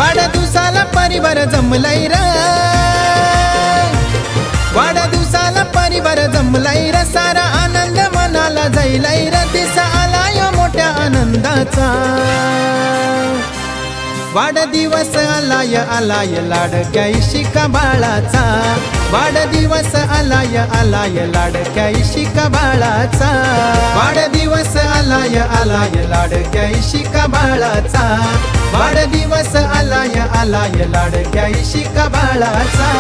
वाढदिवसाला परिवार जमलाय र, वाढदिवसाला परिवार जमलाय र, सारा आनंद मनाला जाईलाय र, दिस आलाय मोठ्या आनंदाचा। वाढदिवस आलाय आलाय लाडक्या इशिका बाळाचा, वाढदिवस आलाय आलाय लाडक्या इशिका बाळाचा, वाढदिवस आलाय आलाय लाडक्या इशिका बाळाचा, वाढदिवस आलाय आलाय लाडक्या इशिका बाळाचा।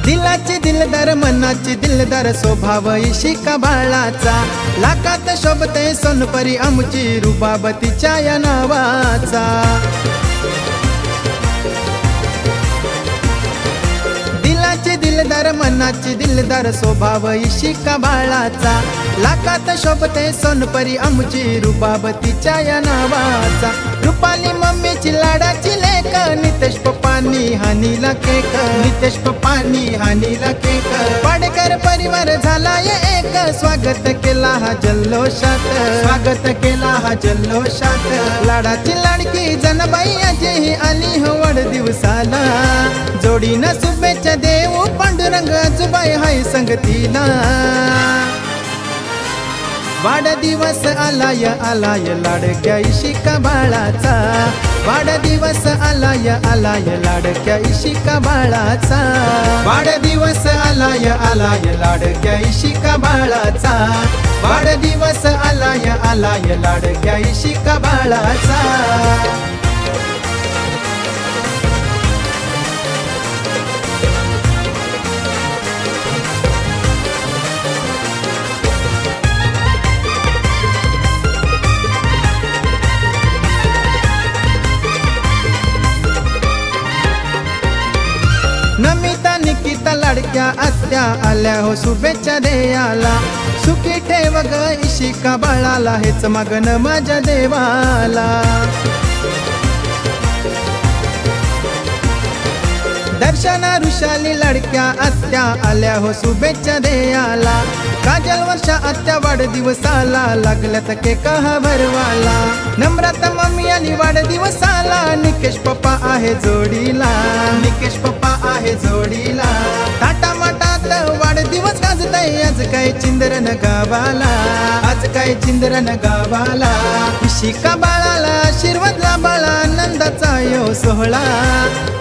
दिलाची दिलदार मनाची दिलदार स्वभाव इशिका बाळाचा, लाखात शोभते सोनपरी आमची रुबाब तिच्या या नावाचा। दिलाची दिलदार मनाची दिलदार स्वभाव इशिका बाळाचा, लाखात शोभते सोनपरी आमची रुबाब तिच्या या नावाचा। रुपाली मम्मीची लाडाची लेक, नितेश पप्पांनी हानीला केक, नितेश पप्पांनी हानीला केक, पाडेकर परिवार झालाय एक, स्वागत केला हा जल्लोषात, स्वागत केला हा जल्लोषात। लाडाची लाडकी जनाबाई आजी आली हो वाढदिवसाला, जोडीनं शुभेच्छा देऊ पांडुरंग आजूबाई हाय संगतीला। वाढदिवस आलाय आलाय लाडक्या इशिका बाळाचा, वाढदिवस आलाय आलाय लाडक्या इशिका बाळाचा, वाढदिवस आलाय आलाय लाडक्या इशिका बाळाचा, वाढदिवस आलाय आलाय लाडक्या इशिका बाळाचा। नमिता निकिता लाडक्या आत्या आल्या हो शुभेच्छा द्यायला, सुखी ठेव ग इशिका बाळाला, हेच मागन माझ्या देवाला। दर्शना ऋषाली लाडक्या आत्या आल्या हो शुभेच्छा द्यायला, काजल वर्षा आत्या वाढदिवसाला, लागल्यात केक हा भरवाला। नम्रता मम्मी आली वाढदिवसाला, निकेश पप्पा आहे जोडीला, निकेश पप्पा आहे जोडीला। टाटा माटात वाढदिवस गाजतय, आज काय चिंद्रन गावाला, आज काय चिंद्रन गावाला। इशिका बाळाला आशीर्वाद लाभाळा, आनंदाचा यो सोहळा,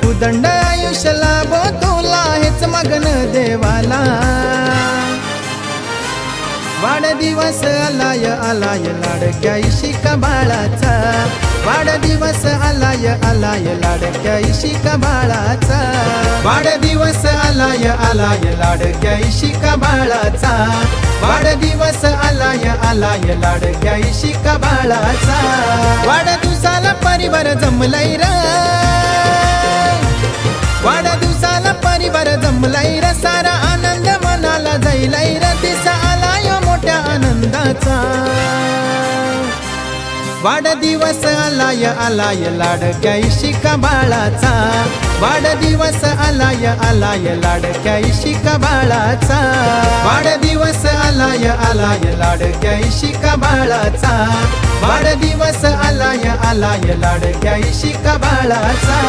उदंड आयुष्य लाभो तुला, हेच मागन देवाला। वाढदिवस आलाय आलाय लाडक्या इशिका बाळाचा, वाढदिवस आलाय आलाय लाडक्या इशिका बाळाचा, वाढदिवस आलाय आलाय लाडक्या इशिका बाळाचा, वाढदिवस आलाय आलाय लाडक्या इशिका बाळाचा। वाढदिवसाला परिवार जमलाय र, वाढदिवसाला परिवार जमलाय र, सारा आनंद मनाला जाईलाय र, दिस आलाय मोठ्या आनंदाचा। वाढदिवस आलाय आलाय लाडक्या इशिका बाळाचा, वाढदिवस आलाय आलाय लाडक्या इशिका बाळाचा, वाढदिवस आलाय आलाय लाडक्या इशिका बाळाचा, वाढदिवस आलाय आलाय लाडक्या इशिका बाळाचा।